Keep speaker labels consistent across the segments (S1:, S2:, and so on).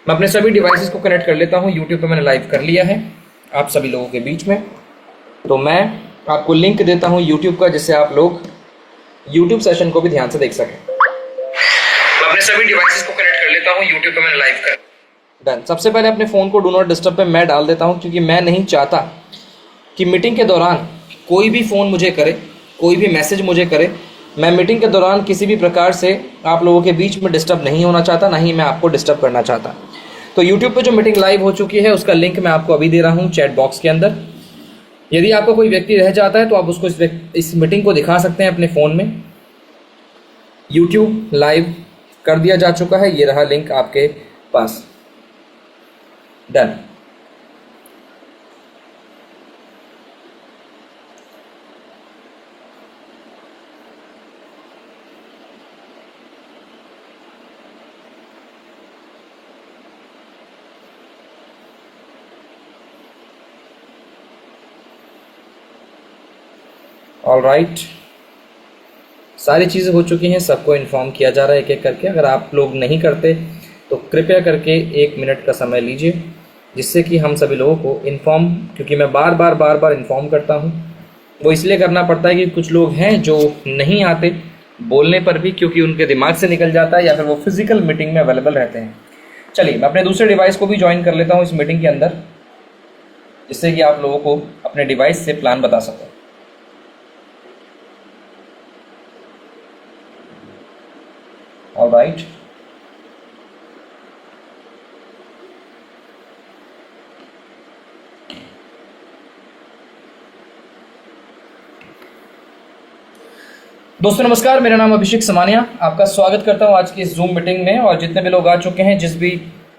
S1: मैं अपने सभी डिवाइसेस को कनेक्ट कर लेता हूँ। यूट्यूब पे मैंने लाइव कर लिया है आप सभी लोगों के बीच में। तो मैं आपको लिंक देता हूँ यूट्यूब का, जिससे आप लोग यूट्यूब सेशन को भी ध्यान से देख सकें। मैं अपने सभी डिवाइसेस को कनेक्ट कर लेता हूँ। यूट्यूब पे मैंने लाइव कर डन। सबसे पहले अपने फ़ोन को डू नॉट डिस्टर्ब पे मैं डाल देता हूँ, क्योंकि मैं नहीं चाहता कि मीटिंग के दौरान कोई भी फ़ोन मुझे करे, कोई भी मैसेज मुझे करे। मैं मीटिंग के दौरान किसी भी प्रकार से आप लोगों के बीच में डिस्टर्ब नहीं होना चाहता, ना ही मैं आपको डिस्टर्ब करना चाहता। तो यूट्यूब पे जो मीटिंग लाइव हो चुकी है उसका लिंक मैं आपको अभी दे रहा हूँ चैट बॉक्स के अंदर। यदि आपका कोई व्यक्ति रह जाता है तो आप उसको इस मीटिंग को दिखा सकते हैं अपने फ़ोन में। यूट्यूब लाइव कर दिया जा चुका है, ये रहा लिंक आपके पास। डन। ऑल राइट, सारी चीज़ें हो चुकी हैं, सबको इन्फॉर्म किया जा रहा है एक एक करके। अगर आप लोग नहीं करते तो कृपया करके 1 मिनट का समय लीजिए, जिससे कि हम सभी लोगों को इन्फॉर्म, क्योंकि मैं बार बार इन्फॉर्म करता हूँ। वो इसलिए करना पड़ता है कि कुछ लोग हैं जो नहीं आते बोलने पर भी, क्योंकि उनके दिमाग से निकल जाता है या फिर वो फिजिकल मीटिंग में अवेलेबल रहते हैं। चलिए, मैं अपने दूसरे डिवाइस को भी ज्वाइन कर लेता हूँ इस मीटिंग के अंदर, जिससे कि आप लोगों को अपने डिवाइस से प्लान बता सकूँ। ऑल राइट, दोस्तों नमस्कार, मेरा नाम अभिषेक समानिया। आपका स्वागत करता हूं आज की इस जूम मीटिंग में। और जितने भी लोग आ चुके हैं, जिस भी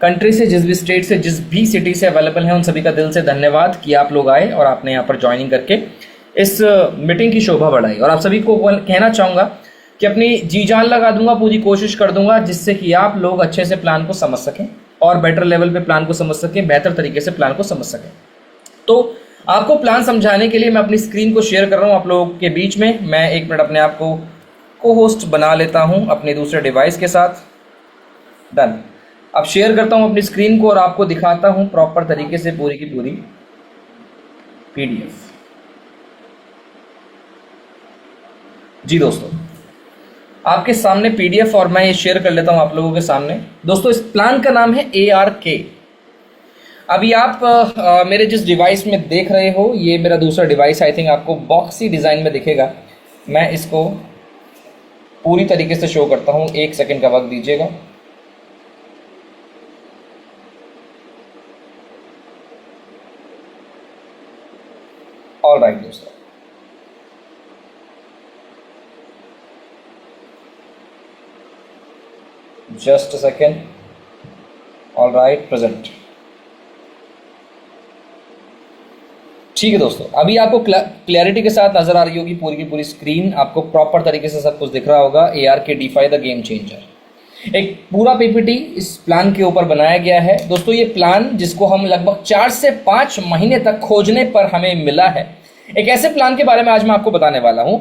S1: कंट्री से, जिस भी स्टेट से, जिस भी सिटी से अवेलेबल हैं, उन सभी का दिल से धन्यवाद कि आप लोग आए और आपने यहाँ पर ज्वाइनिंग करके इस मीटिंग की शोभा बढ़ाई। और आप सभी को कहना चाहूँगा कि अपनी जी जान लगा दूंगा, पूरी कोशिश कर दूंगा, जिससे कि आप लोग अच्छे से प्लान को समझ सकें और बेटर लेवल पे प्लान को समझ सकें, बेहतर तरीके से प्लान को समझ सकें। तो आपको प्लान समझाने के लिए मैं अपनी स्क्रीन को शेयर कर रहा हूँ आप लोगों के बीच में। मैं 1 मिनट अपने आप को को होस्ट बना लेता हूँ अपने दूसरे डिवाइस के साथ। डन। अब शेयर करता हूँ अपनी स्क्रीन को और आपको दिखाता हूँ प्रॉपर तरीके से पूरी की पूरी पीडीएफ। जी दोस्तों, आपके सामने पीडीएफ और मैं ये शेयर कर लेता हूँ आप लोगों के सामने। दोस्तों, इस प्लान का नाम है ARK। अभी आप मेरे जिस डिवाइस में देख रहे हो, ये मेरा दूसरा डिवाइस, आई थिंक आपको बॉक्सी डिज़ाइन में दिखेगा। मैं इसको पूरी तरीके से शो करता हूँ, 1 सेकंड का वक्त दीजिएगा। ऑल राइट दोस्तों, just a second. All right, present. ठीक है दोस्तों, अभी आपको क्लैरिटी के साथ नजर आ रही होगी पूरी की पूरी स्क्रीन। आपको प्रॉपर तरीके से सब कुछ दिख रहा होगा। ARK DeFi the game changer, एक पूरा PPT इस प्लान के ऊपर बनाया गया है। दोस्तों, ये प्लान जिसको हम लगभग 4 से 5 महीने तक खोजने पर हमें मिला है, एक ऐसे प्लान के बारे में आज मैं आपको बताने वाला हूं,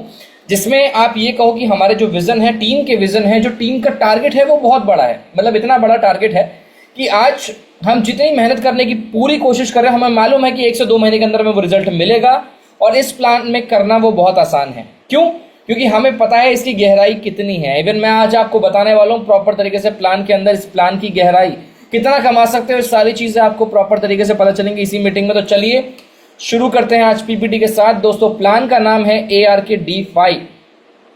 S1: जिसमें आप ये कहो कि हमारे जो विजन है, टीम के विजन है, जो टीम का टारगेट है, वो बहुत बड़ा है। मतलब इतना बड़ा टारगेट है कि आज हम जितनी मेहनत करने की पूरी कोशिश कर रहे हैं, हमें मालूम है कि 1 से 2 महीने के अंदर में वो रिजल्ट मिलेगा। और इस प्लान में करना वो बहुत आसान है। क्यों? क्योंकि हमें पता है इसकी गहराई कितनी है। इवन मैं आज आपको बताने वाला हूँ प्रॉपर तरीके से प्लान के अंदर इस प्लान की गहराई कितना कमा सकते हो, सारी चीजें आपको प्रॉपर तरीके से पता चलेंगी इसी मीटिंग में। तो चलिए शुरू करते हैं आज PPT के साथ। दोस्तों, प्लान का नाम है ARK DeFi।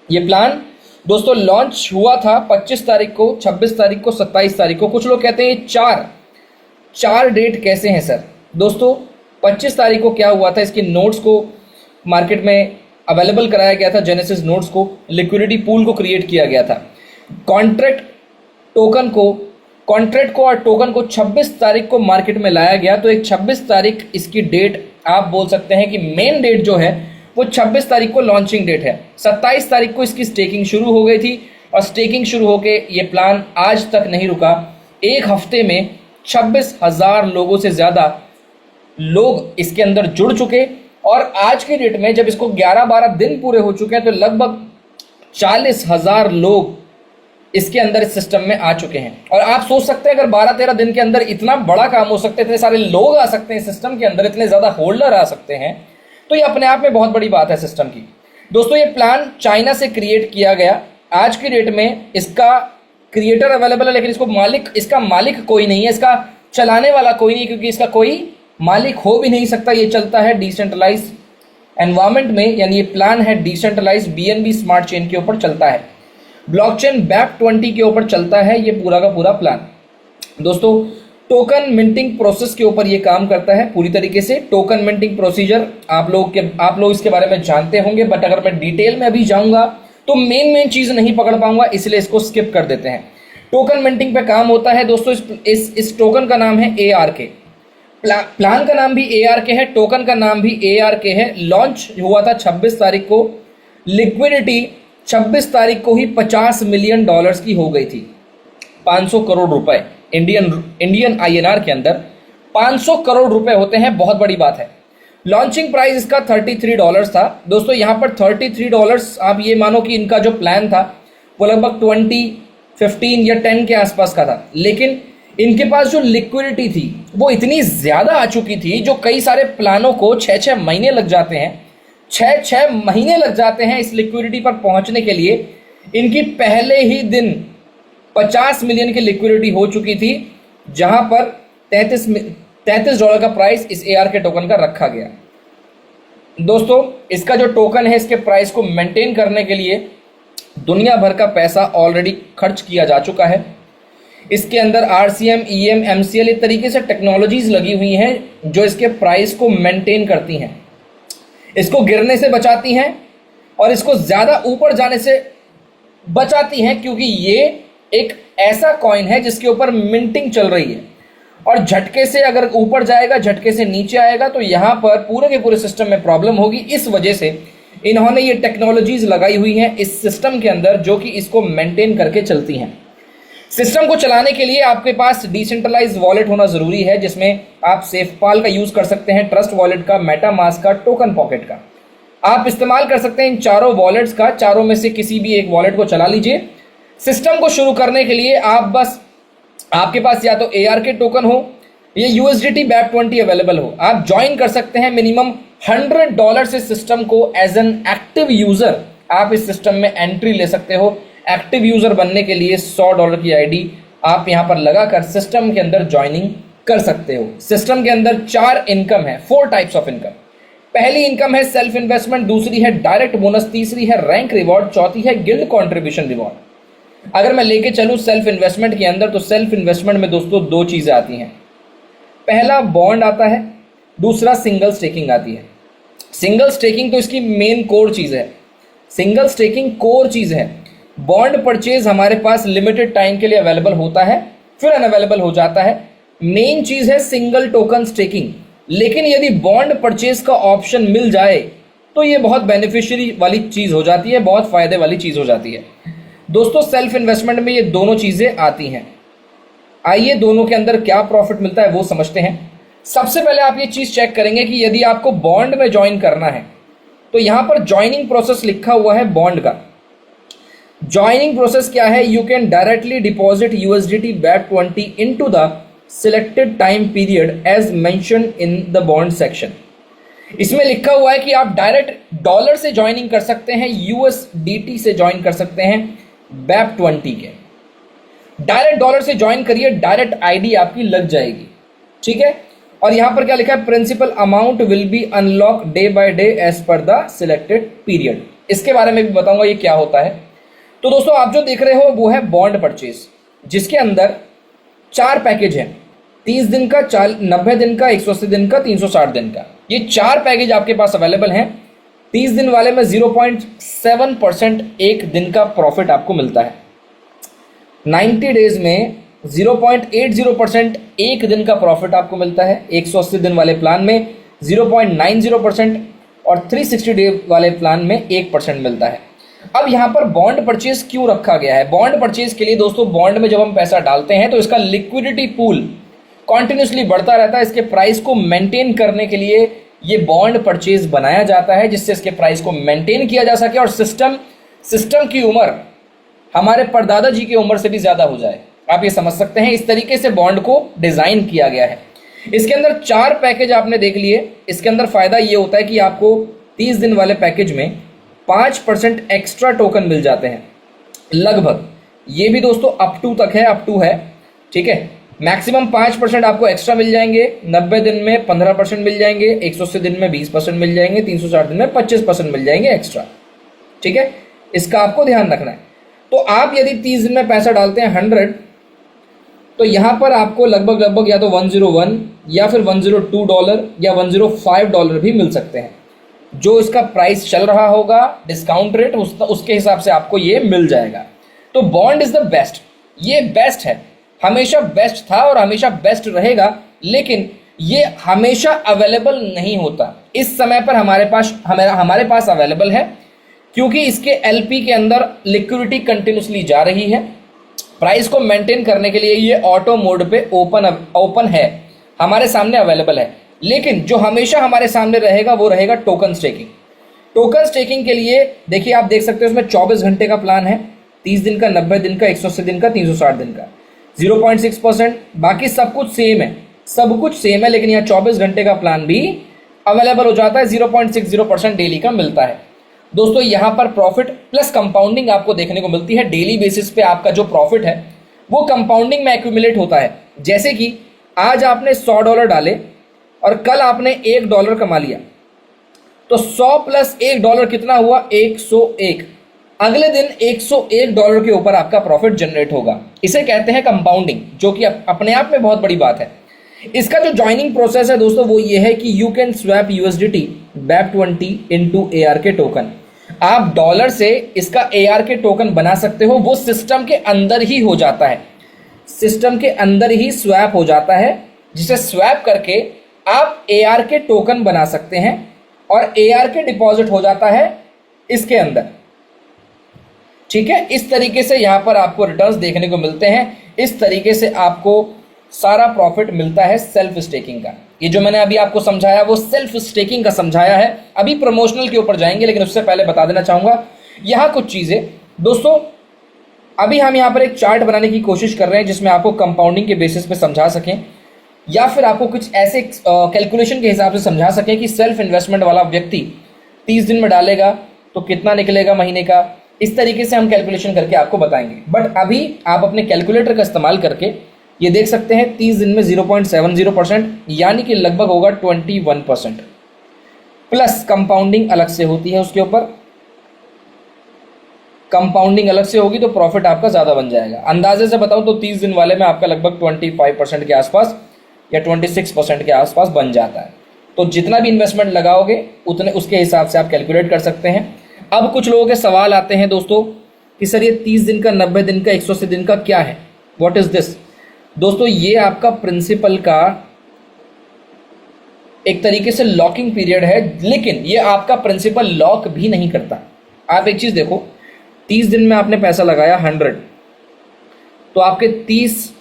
S1: ये प्लान दोस्तों लॉन्च हुआ था 25 तारीख को, 26 तारीख को, 27 तारीख को। कुछ लोग कहते हैं चार डेट कैसे हैं सर? दोस्तों, 25 तारीख को क्या हुआ था, इसके नोट्स को मार्केट में अवेलेबल कराया गया था। जेनेसिस नोट्स को, लिक्विडिटी पूल को क्रिएट किया गया था। कॉन्ट्रैक्ट को और टोकन को 26 तारीख को मार्केट में लाया गया। तो एक 26 तारीख इसकी डेट, आप बोल सकते हैं कि मेन डेट जो है वो 26 तारीख को लॉन्चिंग डेट है। 27 तारीख को इसकी स्टेकिंग शुरू हो गई थी और स्टेकिंग शुरू होके ये प्लान आज तक नहीं रुका। 1 हफ्ते में 26,000 लोगों से ज़्यादा लोग इसके अंदर जुड़ चुके। और आज के डेट में जब इसको 11-12 दिन पूरे हो चुके हैं, तो लगभग 40,000 लोग इसके अंदर इस सिस्टम में आ चुके हैं। और आप सोच सकते हैं अगर 12-13 दिन के अंदर इतना बड़ा काम हो सकता है, इतने सारे लोग आ सकते हैं सिस्टम के अंदर, इतने ज्यादा होल्डर आ सकते हैं, तो ये अपने आप में बहुत बड़ी बात है सिस्टम की। दोस्तों ये प्लान चाइना से क्रिएट किया गया। आज की डेट में इसका क्रिएटर अवेलेबल है, लेकिन इसका मालिक कोई नहीं है, इसका चलाने वाला कोई नहीं, क्योंकि इसका कोई मालिक हो भी नहीं सकता। ये चलता है डिसेंट्रलाइज एनवायरमेंट में, यानी ये प्लान है डिसेंट्रलाइज BNB स्मार्ट चेन के ऊपर चलता है, ब्लॉकचेन BEP20 के ऊपर चलता है ये पूरा का पूरा प्लान। दोस्तों टोकन मिंटिंग प्रोसेस के ऊपर ये काम करता है पूरी तरीके से। टोकन मिंटिंग प्रोसीजर आप लोग इसके बारे में जानते होंगे, बट अगर मैं डिटेल में अभी जाऊंगा तो मेन चीज नहीं पकड़ पाऊंगा, इसलिए इसको स्किप कर देते हैं। टोकन मिंटिंग पे काम होता है दोस्तों। इस टोकन का नाम है ARK। प्लान का नाम भी ARK है, टोकन का नाम भी ARK है। लॉन्च हुआ था 26 तारीख को। लिक्विडिटी 26 तारीख को ही $50 मिलियन की हो गई थी। 500 करोड़ रुपए इंडियन INR के अंदर 500 करोड़ रुपए होते हैं, बहुत बड़ी बात है। लॉन्चिंग प्राइस इसका $33 था। दोस्तों यहाँ पर $33 आप ये मानो कि इनका जो प्लान था वो लगभग 20, 15 या 10 के आसपास का था, लेकिन इनके पास जो लिक्विडिटी थी वो इतनी ज्यादा आ चुकी थी, जो कई सारे प्लानों को 6-6 महीने लग जाते हैं, 6-6 महीने लग जाते हैं इस लिक्विडिटी पर पहुंचने के लिए। इनकी पहले ही दिन 50 मिलियन की लिक्विडिटी हो चुकी थी, जहां पर $33 का प्राइस इस ARK टोकन का रखा गया। दोस्तों इसका जो टोकन है, इसके प्राइस को मेंटेन करने के लिए दुनिया भर का पैसा ऑलरेडी खर्च किया जा चुका है। इसके अंदर RCM, EM, MCL इस तरीके से टेक्नोलॉजीज लगी हुई हैं जो इसके प्राइस को मेंटेन करती हैं, इसको गिरने से बचाती हैं और इसको ज्यादा ऊपर जाने से बचाती हैं, क्योंकि ये एक ऐसा कॉइन है जिसके ऊपर मिंटिंग चल रही है और झटके से अगर ऊपर जाएगा, झटके से नीचे आएगा तो यहां पर पूरे के पूरे सिस्टम में प्रॉब्लम होगी। इस वजह से इन्होंने ये टेक्नोलॉजीज लगाई हुई हैं इस सिस्टम के अंदर, जो कि इसको मेंटेन करके चलती हैं। सिस्टम को चलाने के लिए आपके पास डिसेंट्रलाइज वॉलेट होना जरूरी है, जिसमें आप सेफपाल का यूज कर सकते हैं, ट्रस्ट वॉलेट का, मेटामास्क का, टोकन पॉकेट का। आप इस्तेमाल कर सकते हैं इन चारों वॉलेट्स का। चारों में से किसी भी एक वॉलेट को चला लीजिए। सिस्टम को शुरू करने के लिए आपके पास या तो ARK टोकन हो या USDT BEP20 अवेलेबल हो, आप ज्वाइन कर सकते हैं। मिनिमम $100 से सिस्टम को एज एन एक्टिव यूजर आप इस सिस्टम में एंट्री ले सकते हो। एक्टिव यूजर बनने के लिए $100 की ID आप यहां पर लगाकर सिस्टम के अंदर ज्वाइनिंग कर सकते हो। सिस्टम के अंदर 4 इनकम है, 4 टाइप्स ऑफ इनकम। पहली इनकम है सेल्फ इन्वेस्टमेंट, दूसरी है डायरेक्ट बोनस, तीसरी है रैंक रिवॉर्ड, चौथी है गिल्ड कॉन्ट्रीब्यूशन रिवॉर्ड। अगर मैं लेके चलूं सेल्फ इन्वेस्टमेंट के अंदर, तो सेल्फ इन्वेस्टमेंट में दोस्तों 2 चीजें आती हैं। पहला बॉन्ड आता है, दूसरा सिंगल स्टेकिंग आती है। सिंगल स्टेकिंग तो इसकी मेन कोर चीज है, सिंगल स्टेकिंग कोर चीज है। बॉन्ड परचेज हमारे पास लिमिटेड टाइम के लिए अवेलेबल होता है, फिर अनअवेलेबल हो जाता है। मेन चीज है सिंगल टोकन स्टेकिंग, लेकिन यदि बॉन्ड परचेज का ऑप्शन मिल जाए तो ये बहुत बेनिफिशियरी वाली चीज हो जाती है, बहुत फायदे वाली चीज हो जाती है। दोस्तों सेल्फ इन्वेस्टमेंट में ये दोनों चीजें आती हैं। आइए दोनों के अंदर क्या प्रॉफिट मिलता है वो समझते हैं। सबसे पहले आप ये चीज चेक करेंगे कि यदि आपको बॉन्ड में ज्वाइन करना है तो यहां पर ज्वाइनिंग प्रोसेस लिखा हुआ है बॉन्ड का। ज्वाइनिंग प्रोसेस क्या है? You can directly deposit USDT BEP20 into the selected time period as mention in the bond section. इसमें लिखा हुआ है कि आप डायरेक्ट डॉलर से ज्वाइनिंग कर सकते हैं, USDT से ज्वाइन कर सकते हैं BEP20 के। डायरेक्ट डॉलर से ज्वाइन करिए, डायरेक्ट ID आपकी लग जाएगी, ठीक है। और यहां पर क्या लिखा है? Principal amount will be unlock day by day as per the selected period. इसके बारे में भी बताऊंगा ये क्या होता है। तो दोस्तों आप जो देख रहे हो वो है बॉन्ड परचेज, जिसके अंदर 4 पैकेज हैं, 30 दिन का, 90 दिन का, 180 दिन का, 360 दिन का। ये 4 पैकेज आपके पास अवेलेबल हैं। 30 दिन वाले में 0.7% एक दिन का प्रॉफिट आपको मिलता है। 90 डेज में 0.80% एक दिन का प्रॉफिट आपको मिलता है। 180 दिन वाले प्लान में 0.90% और 360 डे वाले प्लान में 1% मिलता है। अब यहां पर बॉन्ड परचेज क्यों रखा गया है? बॉन्ड परचेज के लिए दोस्तों, बॉन्ड में जब हम पैसा डालते हैं तो इसका लिक्विडिटी पूल कॉन्टिन्यूसली बढ़ता रहता है। इसके प्राइस को मेंटेन करने के लिए ये बॉन्ड परचेज बनाया जाता है, जिससे इसके प्राइस को मेंटेन किया जा सके और सिस्टम की उम्र हमारे परदादा जी की उम्र से भी ज्यादा हो जाए। आप ये समझ सकते हैं, इस तरीके से बॉन्ड को डिजाइन किया गया है। इसके अंदर 4 पैकेज आपने देख लिए। इसके अंदर फायदा ये होता है कि आपको 30 दिन वाले पैकेज में 5% एक्स्ट्रा टोकन मिल जाते हैं लगभग। ये भी दोस्तों अप टू तक है, अप टू है, ठीक है। मैक्सिमम 5% आपको एक्स्ट्रा मिल जाएंगे, 90 दिन में 15% मिल जाएंगे, 180 दिन में 20% मिल जाएंगे, 360 दिन में 25% मिल जाएंगे एक्स्ट्रा, ठीक है। इसका आपको ध्यान रखना है। तो आप यदि 30 दिन में पैसा डालते हैं 100, तो यहां पर आपको लगभग या तो 101 या फिर $102 या $105 भी मिल सकते हैं। जो इसका प्राइस चल रहा होगा, डिस्काउंट रेट, उसके हिसाब से आपको ये मिल जाएगा। तो बॉन्ड इज द बेस्ट, ये बेस्ट है, हमेशा बेस्ट था और हमेशा बेस्ट रहेगा, लेकिन ये हमेशा अवेलेबल नहीं होता। इस समय पर हमारे पास अवेलेबल है, क्योंकि इसके एलपी के अंदर लिक्विडिटी कंटिन्यूसली जा रही है। प्राइस को मेंटेन करने के लिए ये ऑटो मोड पे ओपन है, हमारे सामने अवेलेबल है। लेकिन जो हमेशा हमारे सामने रहेगा वो रहेगा टोकन स्टेकिंग। टोकन स्टेकिंग के लिए देखिए, आप देख सकते हो उसमें 24 घंटे का प्लान है, 30 दिन का, 90 दिन का, 180 दिन का, 360 दिन का, 0.6%। बाकी सब कुछ सेम है, सब कुछ सेम है, लेकिन यहाँ 24 घंटे का प्लान भी अवेलेबल हो जाता है, 0.60% डेली का मिलता है। दोस्तों यहाँ पर प्रॉफिट प्लस कंपाउंडिंग आपको देखने को मिलती है। डेली बेसिस पे आपका जो प्रॉफिट है वो कंपाउंडिंग में एक्यूमुलेट होता है। जैसे कि आज आपने $100 डाले और कल आपने $1 कमा लिया, तो 100 प्लस $1 कितना हुआ? 101। अगले दिन $101 के ऊपर आपका प्रॉफिट जनरेट होगा। इसे कहते हैं कंपाउंडिंग, जो कि अपने आप में बहुत बड़ी बात है। इसका जो ज्वाइनिंग प्रोसेस है दोस्तों वो ये है कि you can swap USDT BAP20 into ARK token. आप डॉलर से इसका ARK टोकन बना सकते हो, वो सिस्टम के अंदर ही हो जाता है, सिस्टम के अंदर ही स्वैप हो जाता है, जिसे स्वैप करके आप ARK टोकन बना सकते हैं और ARK डिपॉजिट हो जाता है इसके अंदर, ठीक है। इस तरीके से यहां पर आपको रिटर्न्स देखने को मिलते हैं। इस तरीके से आपको सारा प्रॉफिट मिलता है सेल्फ स्टेकिंग का। ये जो मैंने अभी आपको समझाया वो सेल्फ स्टेकिंग का समझाया है। अभी प्रमोशनल के ऊपर जाएंगे, लेकिन उससे पहले बता देना चाहूंगा यहाँ कुछ चीजें। दोस्तों अभी हम यहाँ पर एक चार्ट बनाने की कोशिश कर रहे हैं जिसमें आपको कंपाउंडिंग के बेसिस पे समझा सकें, या फिर आपको कुछ ऐसे कैलकुलेशन के हिसाब से समझा सकें कि सेल्फ इन्वेस्टमेंट वाला व्यक्ति 30 दिन में डालेगा तो कितना निकलेगा महीने का। इस तरीके से हम कैलकुलेशन करके आपको बताएंगे। बट अभी आप अपने कैलकुलेटर का इस्तेमाल करके ये देख सकते हैं 30 दिन में 0.70%, यानी कि लगभग होगा 21%। प्लस कंपाउंडिंग अलग से होती है, उसके ऊपर कंपाउंडिंग अलग से होगी तो प्रॉफिट आपका ज़्यादा बन जाएगा। अंदाजे से बताऊं तो 30 दिन वाले में आपका लगभग 25% के आसपास या 26% के आसपास बन जाता है। तो जितना भी इन्वेस्टमेंट लगाओगे उतने उसके हिसाब से आप कैलकुलेट कर सकते हैं। अब कुछ लोगों के सवाल आते हैं दोस्तों कि सर ये 30 दिन का, 90 दिन का, 180 दिन का क्या है, व्हाट इज दिस। दोस्तों ये आपका प्रिंसिपल का एक तरीके से लॉकिंग पीरियड है, लेकिन ये आपका प्रिंसिपल लॉक भी नहीं करता। आप एक चीज देखो, 30 दिन में आपने पैसा लगाया 100, तो आपके 30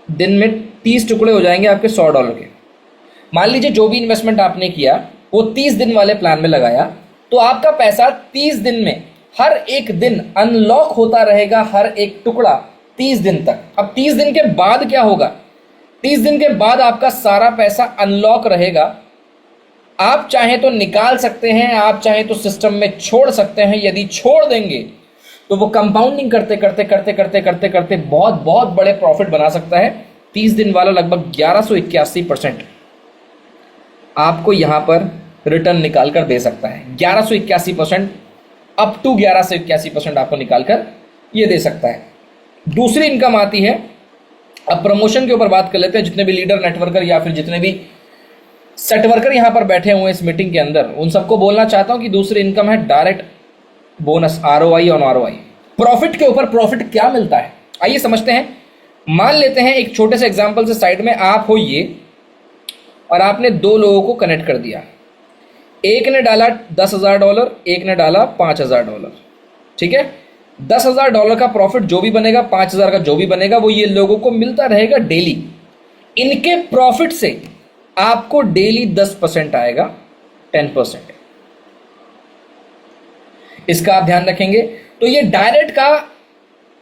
S1: दिन में 30 टुकड़े हो जाएंगे आपके $100 के। मान लीजिए जो भी इन्वेस्टमेंट आपने किया वो 30 दिन वाले प्लान में लगाया, तो आपका पैसा 30 दिन में हर एक दिन अनलॉक होता रहेगा, हर एक टुकड़ा 30 दिन तक। अब 30 दिन के बाद क्या होगा? 30 दिन के बाद आपका सारा पैसा अनलॉक रहेगा। आप चाहें तो निकाल सकते हैं, आप चाहें तो सिस्टम में छोड़ सकते हैं। यदि छोड़ देंगे तो वो कंपाउंडिंग करते करते करते करते करते करते बहुत बहुत बड़े प्रॉफिट बना सकता है। 30 दिन वाला लगभग 1181% आपको यहां पर रिटर्न निकाल कर दे सकता है। 1181%, अप टू 1181% आपको निकाल कर ये दे सकता है। दूसरी इनकम आती है, अब प्रमोशन के ऊपर बात कर लेते हैं। जितने भी लीडर, नेटवर्कर या फिर जितने भी सेट वर्कर यहाँ पर बैठे हुए हैं इस मीटिंग के अंदर, उन सबको बोलना चाहता हूं कि दूसरी इनकम है direct bonus, ROI on ROI। Profit के ऊपर प्रॉफिट क्या मिलता है, आइए समझते हैं। मान लेते हैं एक छोटे से एग्जाम्पल से, साइड में आप हो ये और आपने 2 लोगों को कनेक्ट कर दिया। एक ने डाला $10,000, एक ने डाला $5,000, ठीक है। $10,000 का प्रॉफिट जो भी बनेगा, 5,000 का जो भी बनेगा, वो ये लोगों को मिलता रहेगा डेली। इनके प्रॉफिट से आपको डेली 10% आएगा, 10%। इसका आप ध्यान रखेंगे। तो ये डायरेक्ट का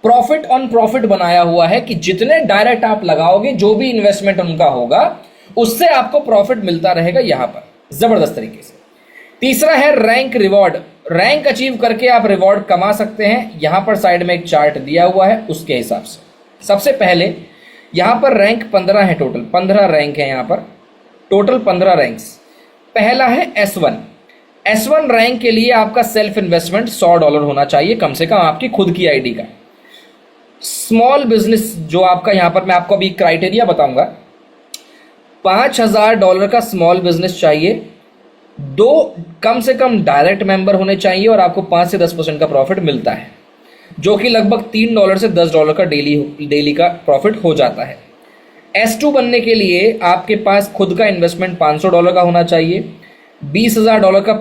S1: प्रॉफिट ऑन प्रॉफिट बनाया हुआ है कि जितने डायरेक्ट आप लगाओगे, जो भी इन्वेस्टमेंट उनका होगा, उससे आपको प्रॉफिट मिलता रहेगा यहां पर जबरदस्त तरीके से। तीसरा है रैंक रिवॉर्ड। रैंक अचीव करके आप रिवॉर्ड कमा सकते हैं। यहां पर साइड में एक चार्ट दिया हुआ है, उसके हिसाब से सबसे पहले यहां पर रैंक 15 है, टोटल 15 रैंक है यहां पर, टोटल 15 रैंक्स। पहला है S1। S1 रैंक के लिए आपका सेल्फ इन्वेस्टमेंट $100 होना चाहिए कम से कम, आपकी खुद की आईडी का। स्मॉल बिजनेस जो आपका यहां पर मैं आपको अभी क्राइटेरिया बताऊंगा, $5000 का स्मॉल बिजनेस चाहिए, 2 कम से कम डायरेक्ट मेंबर होने चाहिए और आपको 5 से 10% का प्रॉफिट मिलता है, जो कि लगभग $3 से $10 का डेली का प्रॉफिट हो जाता है। S2 बनने के लिए आपके पास खुद का इन्वेस्टमेंट $500 का होना चाहिए, $20,000 का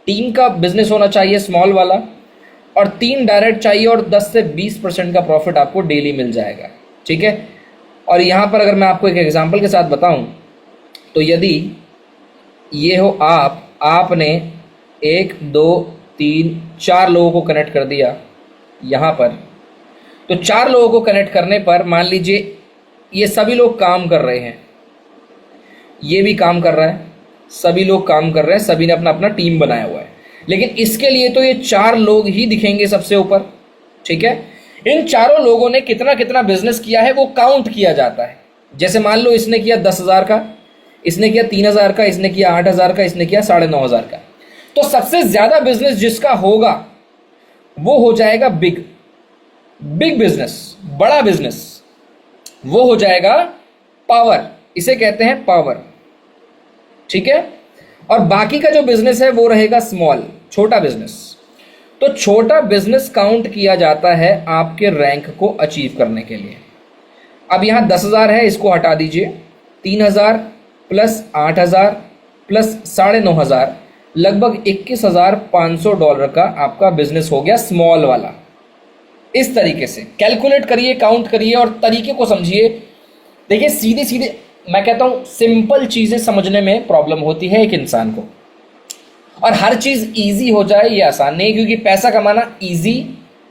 S1: टीम का बिजनेस होना चाहिए स्मॉल वाला, और 3 डायरेक्ट चाहिए और 10 से 20% का प्रॉफिट आपको डेली मिल जाएगा। ठीक है। और यहाँ पर अगर मैं आपको एक एग्जांपल के साथ बताऊं, तो यदि ये हो आपने 1 2 3 4 लोगों को कनेक्ट कर दिया यहाँ पर, तो 4 लोगों को कनेक्ट करने पर मान लीजिए ये सभी लोग काम कर रहे हैं, ये भी काम कर रहा है, सभी लोग काम कर रहे हैं, सभी ने अपना अपना टीम बनाया हुआ है, लेकिन इसके लिए तो ये 4 लोग ही दिखेंगे सबसे ऊपर। ठीक है। इन चारों लोगों ने कितना कितना बिजनेस किया है वो काउंट किया जाता है। जैसे मान लो इसने किया 10,000 का, इसने किया 3,000 का, इसने किया 8,000 का, इसने किया 9,500 का, तो सबसे ज्यादा बिजनेस जिसका होगा वो हो जाएगा बिग बिजनेस, बड़ा बिजनेस, वो हो जाएगा पावर, इसे कहते हैं पावर। ठीक है। और बाकी का जो बिजनेस है वो रहेगा स्मॉल, छोटा बिजनेस। तो छोटा बिजनेस काउंट किया जाता है आपके रैंक को अचीव करने के लिए। अब यहां 10,000 है, इसको हटा दीजिए, 3,000 प्लस 8,000 प्लस 9,500, लगभग $21,500 का आपका बिजनेस हो गया स्मॉल वाला। इस तरीके से कैलकुलेट करिए, काउंट करिए और तरीके को समझिए। देखिए सीधे सीधे मैं कहता हूं, सिंपल चीजें समझने में प्रॉब्लम होती है एक इंसान को, और हर चीज इजी हो जाए ये आसान नहीं, क्योंकि पैसा कमाना इजी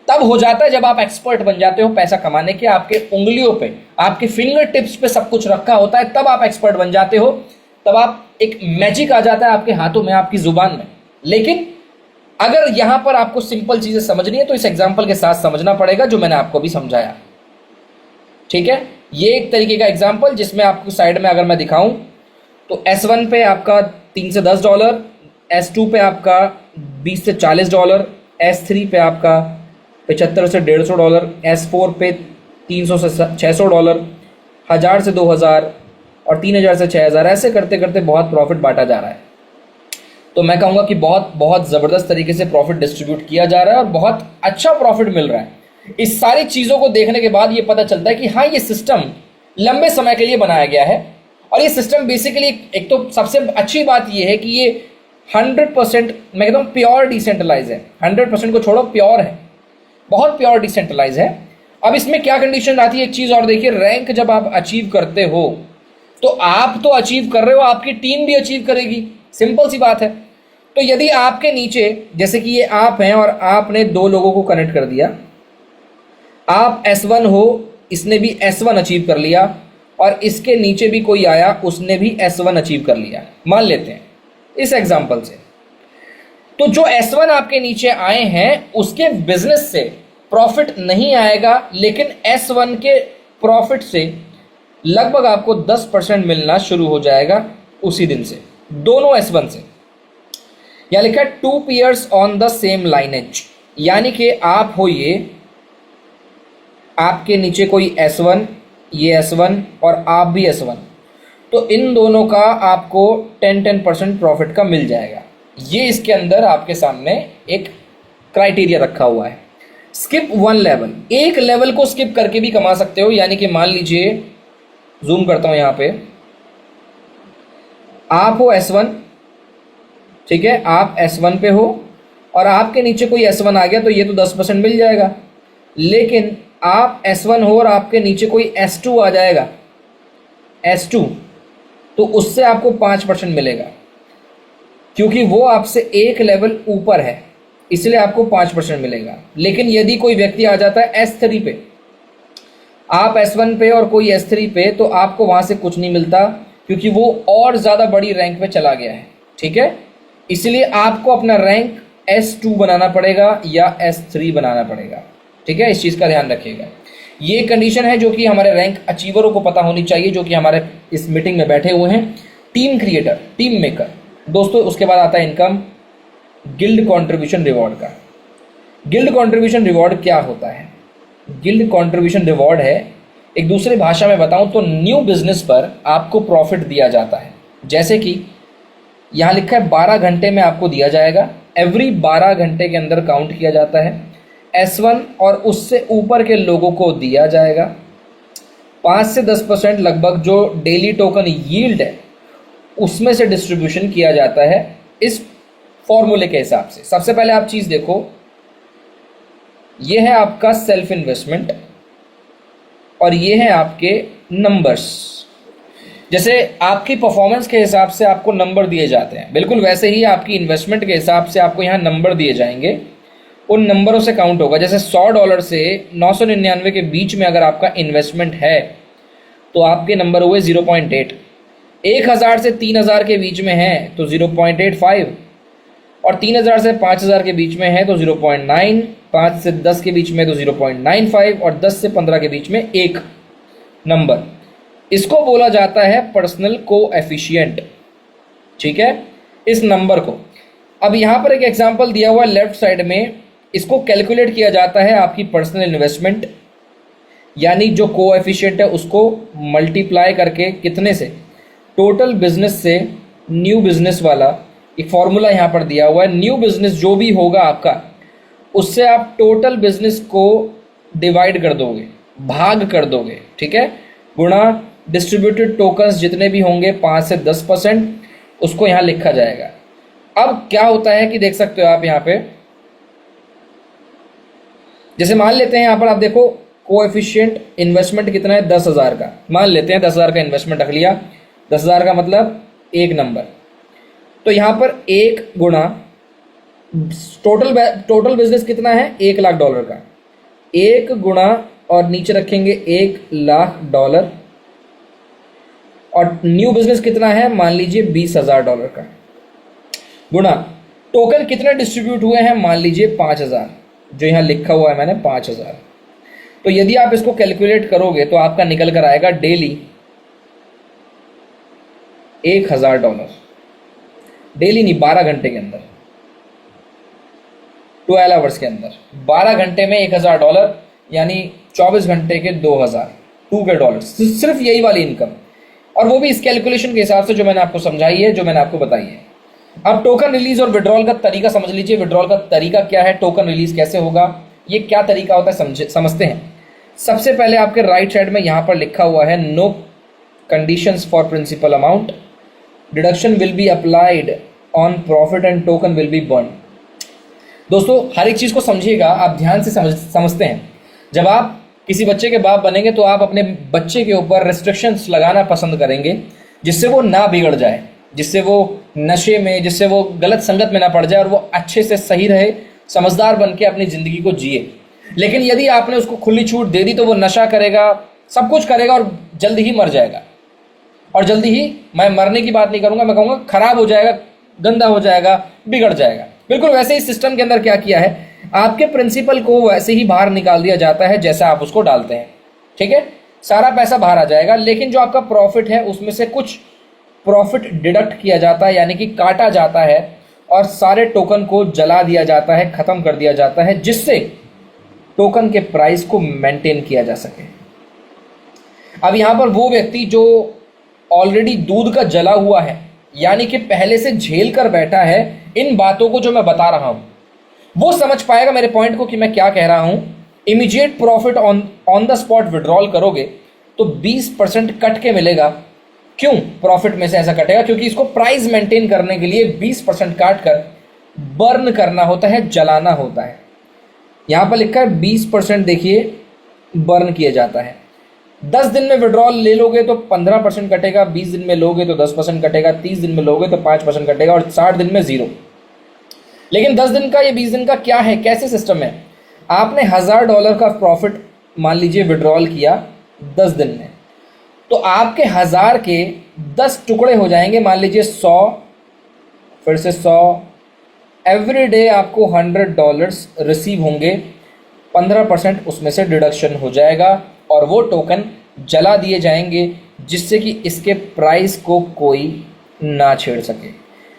S1: तब हो जाता है जब आप एक्सपर्ट बन जाते हो पैसा कमाने के। आपके उंगलियों पे, आपके फिंगर टिप्स पे सब कुछ रखा होता है, तब आप एक्सपर्ट बन जाते हो, तब आप एक मैजिक आ जाता है आपके हाथों में, आपकी जुबान में। लेकिन अगर यहां पर आपको सिंपल चीजें समझनी है तो इस एग्जाम्पल के साथ समझना पड़ेगा जो मैंने आपको भी समझाया। ठीक है। ये एक तरीके का एग्जाम्पल जिसमें आपको साइड में अगर मैं दिखाऊं तो S1 पे आपका $3 से $10, S2 पे आपका $20 से $40, S3 पे आपका $75 से $150, S4 पे $300 से $600, 1,000 से 2,000 और 3,000 से 6,000, ऐसे करते करते बहुत प्रॉफिट बांटा जा रहा है। तो मैं कहूँगा कि बहुत बहुत ज़बरदस्त तरीके से प्रॉफिट डिस्ट्रीब्यूट किया जा रहा है और बहुत अच्छा प्रॉफिट मिल रहा है। इस सारी चीज़ों को देखने के बाद ये पता चलता है कि हाँ, ये सिस्टम लंबे समय के लिए बनाया गया है, और ये सिस्टम बेसिकली, एक तो सबसे अच्छी बात ये है कि ये 100%, मैं कहता हूँ प्योर डिसेंट्रलाइज है। 100% को छोड़ो, प्योर है, बहुत प्योर डिसेंट्रलाइज है। अब इसमें क्या कंडीशन आती है, एक चीज़ और देखिए, रैंक जब आप अचीव करते हो तो आप तो अचीव कर रहे हो, आपकी टीम भी अचीव करेगी, सिंपल सी बात है। तो यदि आपके नीचे, जैसे कि ये आप हैं और आपने 2 लोगों को कनेक्ट कर दिया, आप S1 हो, इसने भी S1 अचीव कर लिया, और इसके नीचे भी कोई आया, उसने भी S1 अचीव कर लिया, मान लेते हैं इस एग्जांपल से। तो जो S1 आपके नीचे आए हैं उसके बिजनेस से प्रॉफिट नहीं आएगा, लेकिन S1 के प्रॉफिट से लगभग आपको 10% मिलना शुरू हो जाएगा उसी दिन से, दोनों S1 से। या लिखा है 2 peers on the same lineage, यानी कि आप हो, ये आपके नीचे कोई S1, ये S1 और आप भी S1, तो इन दोनों का आपको 10% प्रॉफिट का मिल जाएगा। ये इसके अंदर आपके सामने एक क्राइटेरिया रखा हुआ है। स्किप 1 लेवल, एक लेवल को स्किप करके भी कमा सकते हो। यानी कि मान लीजिए, जूम करता हूं यहां पे, आप हो S1, ठीक है, आप S1 पे हो और आपके नीचे कोई S1 आ गया तो ये तो 10% मिल जाएगा। लेकिन आप S1 हो और आपके नीचे कोई S2 आ जाएगा, S2, तो उससे आपको 5% मिलेगा, क्योंकि वो आपसे एक लेवल ऊपर है। इसलिए आपको 5% मिलेगा। लेकिन यदि कोई व्यक्ति आ जाता है S3 पे, आप S1 पे और कोई S3 पे, तो आपको वहां से कुछ नहीं मिलता, क्योंकि वो और ज़्यादा बड़ी रैंक पे चला गया है। ठीक है, इसलिए आपको अपना रैंक S2 बनाना पड़ेगा या S3 बनाना पड़ेगा। ठीक है, इस चीज़ का ध्यान रखिएगा। ये कंडीशन है जो कि हमारे रैंक अचीवरों को पता होनी चाहिए, जो कि हमारे इस मीटिंग में बैठे हुए हैं, टीम क्रिएटर, टीम मेकर। दोस्तों, उसके बाद आता है इनकम गिल्ड कंट्रीब्यूशन रिवॉर्ड का। गिल्ड कंट्रीब्यूशन रिवॉर्ड क्या होता है? गिल्ड कंट्रीब्यूशन रिवॉर्ड है, एक दूसरी भाषा में बताऊं तो न्यू बिजनेस पर आपको प्रॉफिट दिया जाता है। जैसे कि यहाँ लिखा है 12 घंटे में आपको दिया जाएगा, एवरी 12 घंटे के अंदर काउंट किया जाता है। S1 और उससे ऊपर के लोगों को दिया जाएगा। 5 से 10% लगभग जो डेली टोकन यील्ड है उसमें से डिस्ट्रीब्यूशन किया जाता है इस फॉर्मूले के हिसाब से। सबसे पहले आप चीज़ देखो, ये है आपका सेल्फ इन्वेस्टमेंट और ये है आपके नंबर्स। जैसे आपकी परफॉर्मेंस के हिसाब से आपको नंबर दिए जाते हैं, बिल्कुल वैसे ही आपकी इन्वेस्टमेंट के हिसाब से आपको यहाँ नंबर दिए जाएंगे। उन नंबरों से काउंट होगा। जैसे $100 से 999 के बीच में अगर आपका इन्वेस्टमेंट है तो आपके नंबर हुए 0.8। 1000 से 3000 के बीच में है तो 0.85, और 3000 से 5000 के बीच में है तो 0.9, 5 से 10 के बीच में तो 0.95, और 10 से 15 के बीच में एक नंबर। इसको बोला जाता है पर्सनल कोएफिशिएंट। ठीक है, इस नंबर को। अब यहाँ पर एक एग्जांपल दिया हुआ है लेफ्ट साइड में, इसको कैलकुलेट किया जाता है आपकी पर्सनल इन्वेस्टमेंट, यानी जो कोएफिशिएंट है उसको मल्टीप्लाई करके कितने से, टोटल बिजनेस से न्यू बिजनेस वाला एक फॉर्मूला यहाँ पर दिया हुआ है। न्यू बिजनेस जो भी होगा आपका, उससे आप टोटल बिजनेस को डिवाइड कर दोगे, भाग कर दोगे। ठीक है, गुणा डिस्ट्रीब्यूटेड टोकन्स जितने भी होंगे 5 से 10%, उसको यहाँ लिखा जाएगा। अब क्या होता है कि देख सकते हो आप यहाँ पे, जैसे मान लेते हैं यहाँ पर आप देखो कोएफिशिएंट इन्वेस्टमेंट कितना है, 10,000 का। मान लेते हैं 10,000 का इन्वेस्टमेंट रख लिया। 10,000 का मतलब एक नंबर, तो यहाँ पर एक गुणा टोटल बिजनेस कितना है, $1,00,000 का। एक गुणा और नीचे रखेंगे $1,00,000, और न्यू बिजनेस कितना है, मान लीजिए $20,000 का, गुणा टोकन कितने डिस्ट्रीब्यूट हुए हैं, मान लीजिए 5,000, जो यहाँ लिखा हुआ है मैंने 5,000। तो यदि आप इसको कैलकुलेट करोगे तो आपका निकल कर आएगा डेली $1,000। डेली नहीं, 12 घंटे के अंदर, 12 आवर्स के अंदर, 12 घंटे में $1,000, यानी 24 घंटे के 2,000, $2 के डॉलर, सिर्फ यही वाली इनकम। और वो भी इस कैलकुलेशन के हिसाब से जो मैंने आपको समझाई है, जो मैंने आपको बताई है। अब टोकन रिलीज और विड्रॉल का तरीका समझ लीजिए। विड्रॉल का तरीका क्या है, टोकन रिलीज कैसे होगा, ये क्या तरीका होता है, समझते हैं। सबसे पहले आपके राइट साइड में यहाँ पर लिखा हुआ है no conditions for principal amount, deduction will be applied on profit and token will be burn. दोस्तों, हर एक चीज़ को समझिएगा, आप ध्यान से समझते हैं। जब आप किसी बच्चे के बाप बनेंगे तो आप अपने बच्चे के ऊपर रेस्ट्रिक्शंस लगाना पसंद करेंगे, जिससे वो ना बिगड़ जाए, जिससे वो नशे में, जिससे वो गलत संगत में ना पड़ जाए, और वो अच्छे से सही रहे, समझदार बन के अपनी ज़िंदगी को जिए। लेकिन यदि आपने उसको खुली छूट दे दी तो वो नशा करेगा, सब कुछ करेगा, और जल्दी ही मर जाएगा। और जल्दी ही, मैं मरने की बात नहीं करूँगा, मैं कहूँगा खराब हो जाएगा, गंदा हो जाएगा, बिगड़ जाएगा। बिल्कुल वैसे ही सिस्टम के अंदर क्या किया है, आपके प्रिंसिपल को वैसे ही बाहर निकाल दिया जाता है जैसा आप उसको डालते हैं। ठीक है, सारा पैसा बाहर आ जाएगा, लेकिन जो आपका प्रॉफिट है उसमें से कुछ प्रॉफिट डिडक्ट किया जाता है, यानी कि काटा जाता है, और सारे टोकन को जला दिया जाता है, ख़त्म कर दिया जाता है, जिससे टोकन के प्राइस को मेंटेन किया जा सके। अब यहाँ पर वो व्यक्ति जो ऑलरेडी दूध का जला हुआ है, यानी कि पहले से झेल कर बैठा है इन बातों को जो मैं बता रहा हूँ, वो समझ पाएगा मेरे पॉइंट को कि मैं क्या कह रहा हूँ। Immediate profit on the spot withdrawal करोगे तो 20% कट के मिलेगा। क्यों प्रॉफिट में से ऐसा कटेगा? क्योंकि इसको प्राइस मेंटेन करने के लिए 20% काट कर बर्न करना होता है, जलाना होता है। यहाँ पर लिखा है 20%, देखिए बर्न किया जाता है। 10 दिन में विड्रॉल ले लोगे तो 15% कटेगा, 20 दिन में लोगे तो 10% कटेगा, 30 दिन में लोगे तो 5% कटेगा, और 60 दिन में 0। लेकिन 10 दिन का या 20 दिन का क्या है, कैसे सिस्टम है? आपने $1000 का प्रॉफिट मान लीजिए विड्रॉल किया 10 दिन में, तो आपके 1000 के 10 टुकड़े हो जाएंगे, मान लीजिए 100, फिर से 100, एवरी डे आपको $100 रिसीव होंगे, 15% उसमें से डिडक्शन हो जाएगा और वो टोकन जला दिए जाएंगे जिससे कि इसके प्राइस को कोई ना छेड़ सके।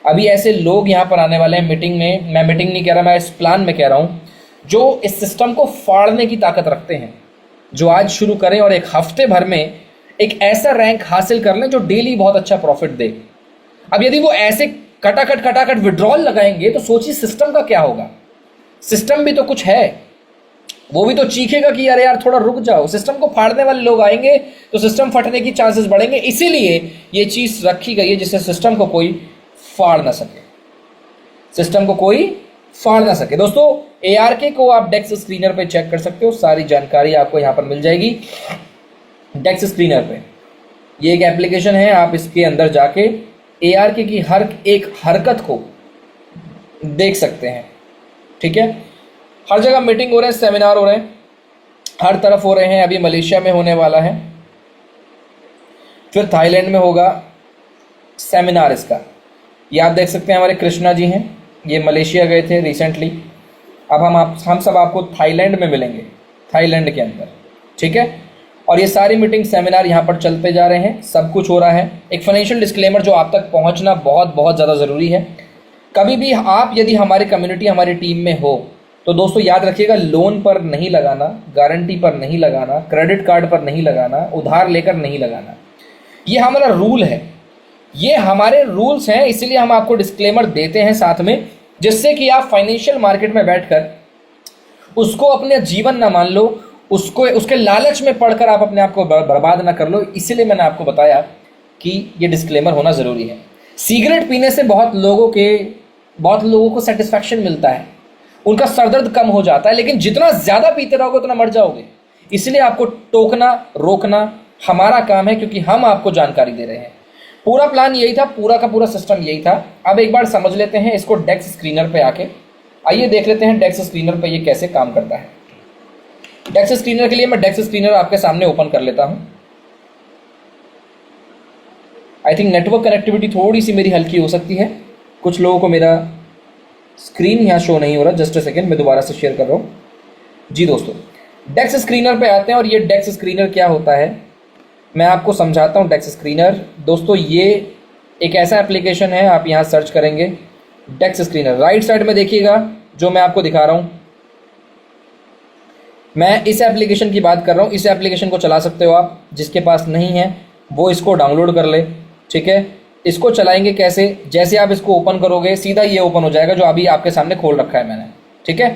S1: अभी ऐसे लोग यहाँ पर आने वाले हैं मीटिंग में, मैं मीटिंग नहीं कह रहा, मैं इस प्लान में कह रहा हूँ, जो इस सिस्टम को फाड़ने की ताकत रखते हैं, जो आज शुरू करें और एक हफ्ते भर में एक ऐसा रैंक हासिल कर लें जो डेली बहुत अच्छा प्रॉफिट दे। अब यदि वो ऐसे कटाकट विड्रॉल लगाएंगे तो सोचिए सिस्टम का क्या होगा। सिस्टम भी तो कुछ है, वो भी तो चीखेगा कि अरे यार थोड़ा रुक जाओ। सिस्टम को फाड़ने वाले लोग आएंगे तो सिस्टम फटने की चांसेस बढ़ेंगे, इसीलिए ये चीज रखी गई है जिससे सिस्टम को कोई फाड़ ना सके, सिस्टम को कोई फाड़ ना सके। दोस्तों ARK को आप डेक्स स्क्रीनर पे चेक कर सकते हो, सारी जानकारी आपको यहाँ पर मिल जाएगी डेक्स स्क्रीनर पे। ये एक एप्लीकेशन है, आप इसके अंदर जाके ARK की हर एक हरकत को देख सकते हैं। ठीक है, हर जगह मीटिंग हो रहे हैं, सेमिनार हो रहे हैं, हर तरफ हो रहे हैं। अभी मलेशिया में होने वाला है, फिर थाईलैंड में होगा सेमिनार इसका। ये आप देख सकते हैं, हमारे कृष्णा जी हैं, ये मलेशिया गए थे रिसेंटली। अब हम सब आपको थाईलैंड में मिलेंगे, थाईलैंड के अंदर। ठीक है, और ये सारी मीटिंग सेमिनार यहाँ पर चलते जा रहे हैं, सब कुछ हो रहा है। एक फाइनेंशियल डिस्क्लेमर जो आप तक पहुँचना बहुत बहुत ज़्यादा ज़रूरी है। कभी भी आप यदि हमारी कम्युनिटी, हमारी टीम में हो तो दोस्तों याद रखिएगा, लोन पर नहीं लगाना, गारंटी पर नहीं लगाना, क्रेडिट कार्ड पर नहीं लगाना, उधार लेकर नहीं लगाना। ये हमारा रूल है, ये हमारे रूल्स हैं, इसीलिए हम आपको डिस्क्लेमर देते हैं साथ में, जिससे कि आप फाइनेंशियल मार्केट में बैठकर उसको अपने जीवन ना मान लो, उसको उसके लालच में पढ़कर आप अपने आप को बर्बाद ना कर लो। इसीलिए मैंने आपको बताया कि ये डिस्क्लेमर होना ज़रूरी है। सिगरेट पीने से बहुत लोगों को सेटिस्फैक्शन मिलता है, उनका सरदर्द कम हो जाता है, लेकिन जितना ज़्यादा पीते रहोगे उतना मर जाओगे। इसलिए आपको टोकना, रोकना हमारा काम है, क्योंकि हम आपको जानकारी दे रहे हैं। पूरा प्लान यही था, पूरा का पूरा सिस्टम यही था। अब एक बार समझ लेते हैं इसको डेक्स स्क्रीनर पे आके। आइए देख लेते हैं डेक्स स्क्रीनर पे ये कैसे काम करता है। डेक्स स्क्रीनर के लिए मैं डेक्स स्क्रीनर आपके सामने ओपन कर लेता हूं। आई थिंक नेटवर्क कनेक्टिविटी थोड़ी सी मेरी हल्की हो सकती है, कुछ लोगों को मेरा स्क्रीन यहाँ शो नहीं हो रहा। जस्ट अ सेकेंड, मैं दोबारा से शेयर कर रहा हूँ। जी दोस्तों, डेक्स स्क्रीनर पे आते हैं और ये डेक्स स्क्रीनर क्या होता है मैं आपको समझाता हूँ। डेक्स स्क्रीनर दोस्तों ये एक ऐसा एप्लीकेशन है, आप यहाँ सर्च करेंगे डेक्स स्क्रीनर, राइट साइड में देखिएगा जो मैं आपको दिखा रहा हूँ। मैं इस एप्लीकेशन की बात कर रहा हूँ। इस एप्लीकेशन को चला सकते हो आप, जिसके पास नहीं है वो इसको डाउनलोड कर ले। ठीक है, इसको चलाएंगे कैसे, जैसे आप इसको ओपन करोगे सीधा ये ओपन हो जाएगा जो अभी आपके सामने खोल रखा है मैंने। ठीक है,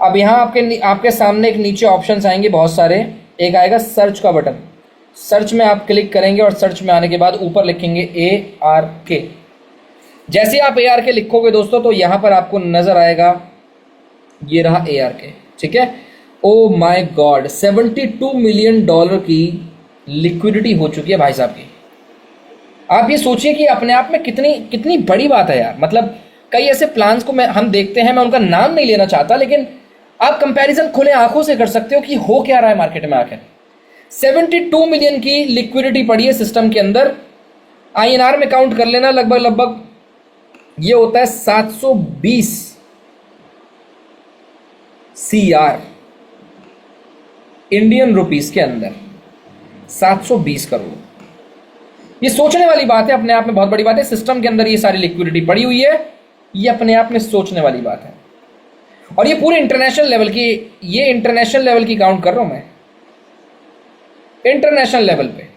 S1: अब यहाँ आपके सामने एक नीचे ऑप्शंस आएंगे बहुत सारे। एक आएगा सर्च का बटन, सर्च में आप क्लिक करेंगे और सर्च में आने के बाद ऊपर लिखेंगे ARK। जैसे आप ARK लिखोगे दोस्तों तो यहाँ पर आपको नजर आएगा, ये रहा ARK। ठीक है, ओ माय गॉड, $72 मिलियन की लिक्विडिटी हो चुकी है भाई साहब की। आप ये सोचिए कि अपने आप में कितनी बड़ी बात है यार। मतलब कई ऐसे प्लान्स को हम देखते हैं, मैं उनका नाम नहीं लेना चाहता, लेकिन आप कंपैरिजन खुले आंखों से कर सकते हो कि हो क्या रहा है मार्केट में आकर। 72 मिलियन की लिक्विडिटी पड़ी है सिस्टम के अंदर। INR में काउंट कर लेना, लगभग ये होता है 720 CR इंडियन रुपीस के अंदर, 720 करोड़। ये सोचने वाली बात है, अपने आप में बहुत बड़ी बात है। सिस्टम के अंदर ये सारी लिक्विडिटी पड़ी हुई है, ये अपने आप में सोचने वाली बात है। और ये पूरे इंटरनेशनल लेवल की, ये इंटरनेशनल लेवल की काउंट कर रहा हूं मैं, इंटरनेशनल लेवल पे,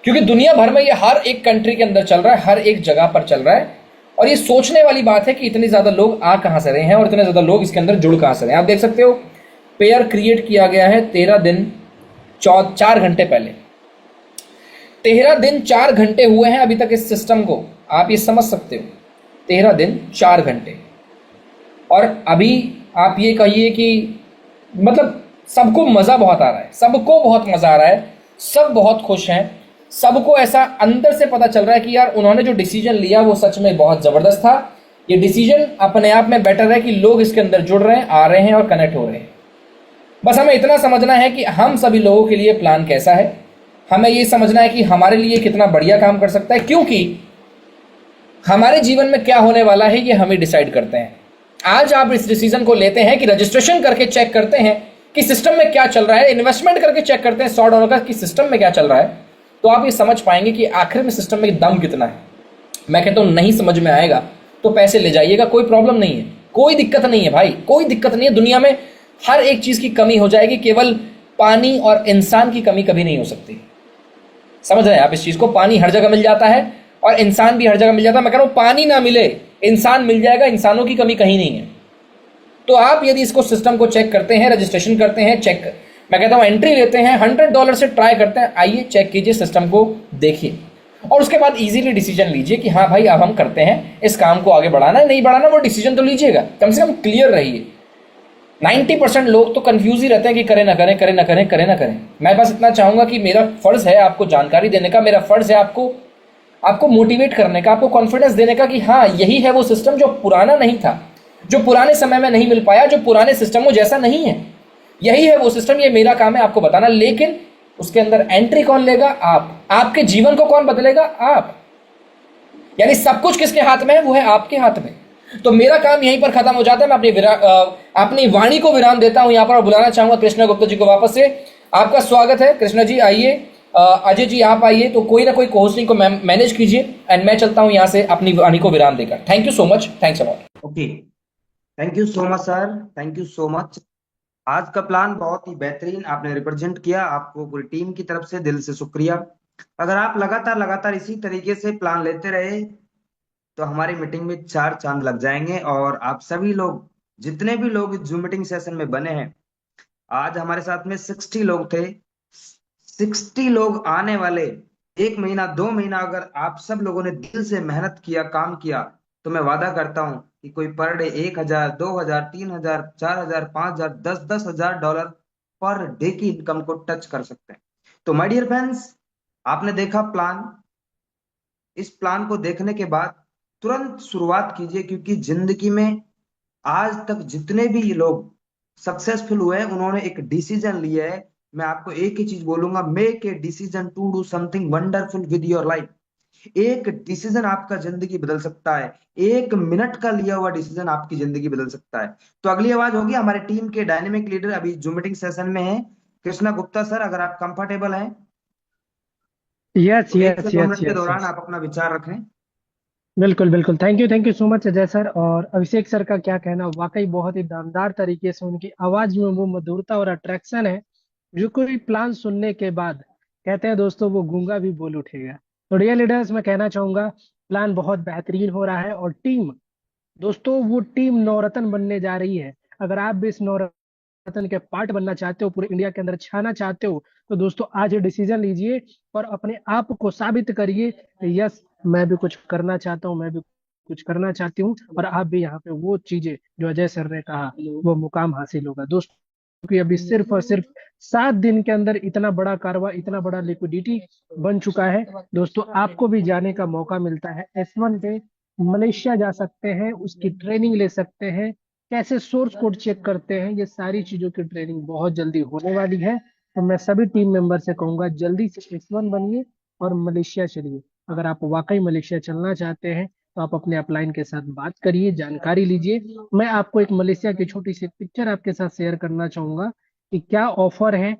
S1: क्योंकि दुनिया भर में ये हर एक कंट्री के अंदर चल रहा है, हर एक जगह पर चल रहा है। और ये सोचने वाली बात है कि इतने ज्यादा लोग आ कहां से रहे हैं और इतने ज्यादा लोग इसके अंदर जुड़ कहां से रहे हैं। आप देख सकते हो पेयर क्रिएट किया गया है 13 दिन 4 घंटे पहले। 13 दिन 4 घंटे हुए हैं अभी तक इस सिस्टम को, आप ये समझ सकते हो, 13 दिन 4 घंटे। और अभी आप ये कहिए कि मतलब सबको मज़ा बहुत आ रहा है, सबको बहुत मज़ा आ रहा है, सब बहुत खुश हैं, सबको ऐसा अंदर से पता चल रहा है कि यार उन्होंने जो डिसीजन लिया वो सच में बहुत ज़बरदस्त था। ये डिसीजन अपने आप में बेटर है कि लोग इसके अंदर जुड़ रहे हैं, आ रहे हैं और कनेक्ट हो रहे हैं। बस हमें इतना समझना है कि हम सभी लोगों के लिए प्लान कैसा है, हमें ये समझना है कि हमारे लिए कितना बढ़िया काम कर सकता है, क्योंकि हमारे जीवन में क्या होने वाला है ये हमें डिसाइड करते हैं। आज आप इस डिसीजन को लेते हैं कि रजिस्ट्रेशन करके चेक करते हैं कि सिस्टम में क्या चल रहा है, इन्वेस्टमेंट करके चेक करते हैं $100 का कि सिस्टम में क्या चल रहा है, तो आप ये समझ पाएंगे कि आखिर में सिस्टम में दम कितना है। मैं कहता हूं नहीं समझ में आएगा तो पैसे ले जाइएगा, कोई प्रॉब्लम नहीं है, कोई दिक्कत नहीं है भाई, कोई दिक्कत नहीं है। दुनिया में हर एक चीज की कमी हो जाएगी, केवल पानी और इंसान की कमी कभी नहीं हो सकती। समझ रहे हैं आप इस चीज को? पानी हर जगह मिल जाता है और इंसान भी हर जगह मिल जाता है। मैं कह रहा हूं पानी ना मिले, इंसान मिल जाएगा, इंसानों की कमी कहीं नहीं है। तो आप यदि इसको सिस्टम को चेक करते हैं, रजिस्ट्रेशन करते हैं, चेक, मैं कहता हूं एंट्री लेते हैं, $100 से ट्राई करते हैं, आइए चेक कीजिए, सिस्टम को देखिए और उसके बाद इजीली डिसीजन लीजिए कि हाँ भाई अब हम करते हैं, इस काम को आगे बढ़ाना है नहीं बढ़ाना, वो डिसीजन तो लीजिएगा, कम से कम क्लियर रहिए। 90% लोग तो कंफ्यूज ही रहते हैं कि करें ना करें, करें ना करें, करें ना करें। मैं बस इतना चाहूंगा कि मेरा फर्ज है आपको जानकारी देने का, मेरा फर्ज है आपको आपको मोटिवेट करने का, आपको कॉन्फिडेंस देने का कि हाँ यही है वो सिस्टम जो पुराना नहीं था, जो पुराने समय में नहीं मिल पाया, जो पुराने सिस्टमों जैसा नहीं है, यही है वो सिस्टम। ये मेरा काम है आपको बताना, लेकिन उसके अंदर एंट्री कौन लेगा? आप। आपके जीवन को कौन बदलेगा? आप। यानी सब कुछ किसके हाथ में है? वो है आपके हाथ में। तो मेरा काम यहीं पर खत्म हो जाता है। मैं अपनी वाणी को विराम देता हूं यहां पर और बुलाना चाहूंगा कृष्णा गुप्ता जी को वापस से। आपका स्वागत है कृष्णा जी, आइए। अजय जी आप आइए, तो कोई ना कोई कोहोस्टिंग को मैनेज कीजिए एंड मैं चलता हूं यहां से अपनी वाणी को विराम देकर। Thank you so much, thanks a lot.
S2: Okay, thank you so much sir, thank you so much. आज का प्लान बहुत ही बेहतरीन आपने रिप्रेजेंट किया, आपको पूरी टीम की तरफ से दिल से शुक्रिया। अगर आप लगातार लगातार इसी तरीके से प्लान लेते रहे तो हमारी मीटिंग में चार चांद लग जाएंगे और आप सभी लोग, जितने भी लोग इस जूम मीटिंग सेशन में बने हैं, आज हमारे साथ में 60 लोग थे। 60 लोग आने वाले 1 महीना 2 महीना अगर आप सब लोगों ने दिल से मेहनत किया, काम किया, तो मैं वादा करता हूं कि कोई पर डे 1,000 2,000 3,000 4,000 5,000 10,000 $10,000 पर डे की इनकम को टच कर सकते हैं। तो माय डियर फ्रेंड्स, आपने देखा प्लान। इस प्लान को देखने के बाद तुरंत शुरुआत कीजिए, क्योंकि जिंदगी में आज तक जितने भी लोग सक्सेसफुल हुए हैं उन्होंने एक डिसीजन लिया है। मैं आपको एक ही चीज बोलूंगा, make a decision to do something wonderful with your life. एक डिसीजन आपका जिंदगी बदल सकता है। 1 मिनट का लिया हुआ डिसीजन आपकी जिंदगी बदल सकता है। तो अगली आवाज होगी हमारे टीम के डायनेमिक लीडर, अभी जूम मीटिंग सेशन में है, कृष्णा गुप्ता सर। अगर आप कंफर्टेबल हैं
S3: यस
S2: तो एक से
S3: यस
S2: दो
S3: यस
S2: मिनट के
S3: यस
S2: दौरान
S3: यस
S2: आप अपना विचार रखें।
S3: बिल्कुल बिल्कुल, thank you so much Ajay sir. और अभिषेक सर का क्या कहना, वाकई बहुत ही दमदार तरीके से उनकी आवाज में वो मधुरता और अट्रैक्शन है जो कोई प्लान सुनने के बाद कहते हैं दोस्तों वो गूंगा भी बोल उठेगा। तो डियर लीडर्स, मैं कहना चाहूंगा प्लान बहुत बेहतरीन हो रहा है और टीम, दोस्तों वो टीम नवरत्न बनने जा रही है। अगर आप भी इस नवरत्न के पार्ट बनना चाहते हो, पूरे इंडिया के अंदर छाना चाहते हो, तो दोस्तों आज ये डिसीजन लीजिए और अपने आप को साबित करिए कि यस, मैं भी कुछ करना चाहता हूँ, मैं भी कुछ करना चाहती हूँ और आप भी यहाँ पे वो चीजें जो अजय सर ने कहा वो मुकाम हासिल होगा दोस्तों। क्योंकि अभी सिर्फ और सिर्फ 7 दिन के अंदर इतना बड़ा कारवा, इतना बड़ा लिक्विडिटी बन चुका है दोस्तों। आपको भी जाने का मौका मिलता है S1 पे, मलेशिया जा सकते हैं, उसकी ट्रेनिंग ले सकते हैं, कैसे सोर्स कोड चेक करते हैं, ये सारी चीजों की ट्रेनिंग बहुत जल्दी होने वाली है। तो मैं सभी टीम मेंबर से कहूंगा जल्दी से S1 बनिए और मलेशिया चलिए। अगर आप वाकई मलेशिया चलना चाहते हैं तो आप अपने अपलाइन के साथ बात करिए, जानकारी लीजिए। मैं आपको एक मलेशिया की छोटी सी पिक्चर आपके साथ शेयर करना चाहूंगा कि क्या ऑफर है,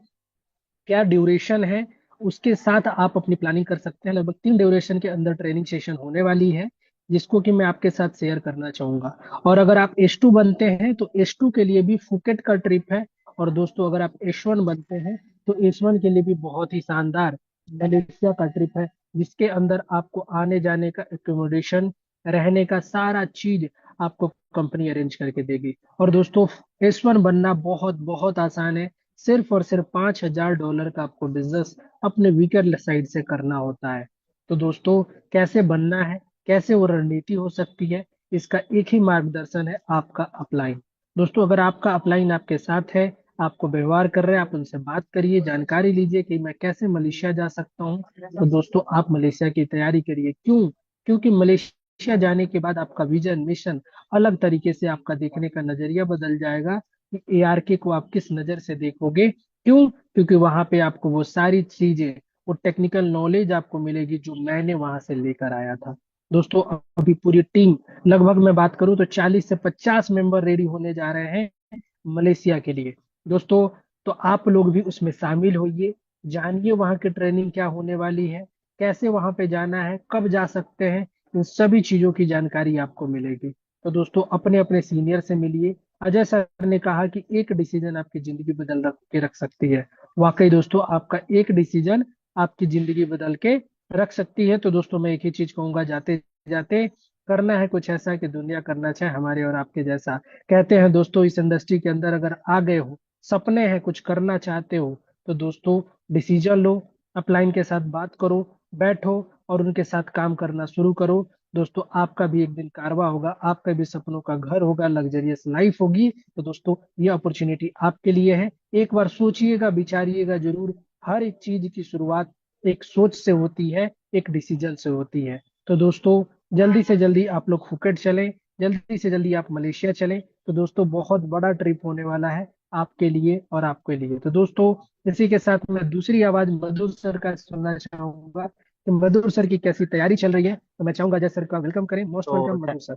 S3: क्या ड्यूरेशन है, उसके साथ आप अपनी प्लानिंग कर सकते हैं। लगभग 3 ड्यूरेशन के अंदर ट्रेनिंग सेशन होने वाली है जिसको कि मैं आपके साथ शेयर करना चाहूंगा। और अगर आप S2 बनते हैं तो S2 के लिए भी फुकेट का ट्रिप है। और दोस्तों अगर आप S1 बनते हैं तो S1 के लिए भी बहुत ही शानदार मलेशिया का ट्रिप है, जिसके अंदर आपको आने जाने का एकोमोडेशन, रहने का सारा चीज आपको कंपनी अरेंज करके देगी। और दोस्तों S1 बनना बहुत बहुत आसान है। सिर्फ और सिर्फ $5,000 का आपको बिजनेस अपने वीकर साइड से करना होता है। तो दोस्तों कैसे बनना है, कैसे वो रणनीति हो सकती है, इसका एक ही मार्गदर्शन है, आपका अपलाइन। दोस्तों अगर आपका अपलाइन आपके साथ है, आपको व्यवहार कर रहे हैं, आप उनसे बात करिए, जानकारी लीजिए कि मैं कैसे मलेशिया जा सकता हूँ। तो दोस्तों आप मलेशिया की तैयारी करिए। क्यों? क्योंकि मलेशिया मलेशिया जाने के बाद आपका विजन मिशन अलग तरीके से, आपका देखने का नजरिया बदल जाएगा कि एआरके को आप किस नजर से देखोगे। क्यों? क्योंकि वहां पे आपको वो सारी चीजें, वो टेक्निकल नॉलेज आपको मिलेगी जो मैंने वहां से लेकर आया था। दोस्तों अभी पूरी टीम, लगभग मैं बात करूं तो 40 से 50 मेंबर रेडी होने जा रहे हैं मलेशिया के लिए। दोस्तों तो आप लोग भी उसमें शामिल होइए, जानिए वहां की ट्रेनिंग क्या होने वाली है, कैसे वहां पे जाना है, कब जा सकते हैं, इन सभी चीजों की जानकारी आपको मिलेगी। तो दोस्तों अपने अपने सीनियर से मिलिए। अजय सर ने कहा कि एक डिसीजन आपकी जिंदगी बदल रख सकती है। वाकई दोस्तों, आपका एक डिसीजन आपकी जिंदगी बदल के रख सकती है। तो दोस्तों मैं एक ही चीज कहूंगा जाते जाते, करना है कुछ ऐसा कि दुनिया करना चाहे हमारे और आपके जैसा। कहते हैं दोस्तों, इस इंडस्ट्री के अंदर अगर आ गए हो, सपने हैं, कुछ करना चाहते हो, तो दोस्तों डिसीजन लो, अपलाइन के साथ बात करो, बैठो और उनके साथ काम करना शुरू करो। दोस्तों आपका भी एक दिन कारवा होगा, आपका भी सपनों का घर होगा, लग्जरियस लाइफ होगी। तो दोस्तों ये अपॉर्चुनिटी आपके लिए है। एक बार सोचिएगा, विचारिएगा जरूर। हर एक चीज की शुरुआत एक सोच से होती है, एक डिसीजन से होती है। तो दोस्तों जल्दी से जल्दी आप लोग फुकेट चलें, जल्दी से जल्दी आप मलेशिया चलें। तो दोस्तों बहुत बड़ा ट्रिप होने वाला है आपके लिए और आपके लिए। तो दोस्तों इसी के साथ मैं दूसरी आवाज मधुर सर का सुनना चाहूंगा कि मधुर सर की कैसी तैयारी चल रही है। तो मैं चाहूंगा अजय सर का वेलकम करें। मोस्ट
S4: तो
S3: welcome Madhur sir.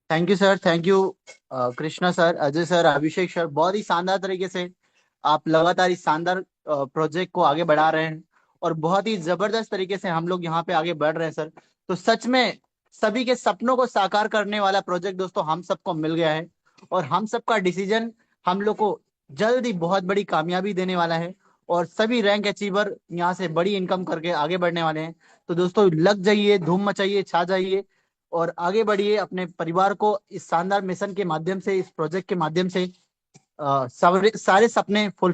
S4: Thank you sir, thank you Krishna sir, Ajay sir, Abhishek sir. बहुत ही शानदार तरीके से आप लगातार इस शानदार प्रोजेक्ट को आगे बढ़ा रहे हैं और बहुत ही जबरदस्त तरीके से हम लोग यहाँ पे आगे बढ़ रहे हैं सर। तो सच में सभी के सपनों को साकार करने वाला प्रोजेक्ट दोस्तों हम सबको मिल गया है और हम सबका डिसीजन हम लोग को जल्द ही बहुत बड़ी कामयाबी देने वाला है और सभी रैंक अचीवर यहाँ से बड़ी इनकम करके आगे बढ़ने वाले हैं। तो दोस्तों लग जाइए, धूम मचाइए, छा जाइए और आगे बढ़िए अपने परिवार को इस शानदार मिशन के माध्यम से, इस प्रोजेक्ट के माध्यम से सारे सपने फुल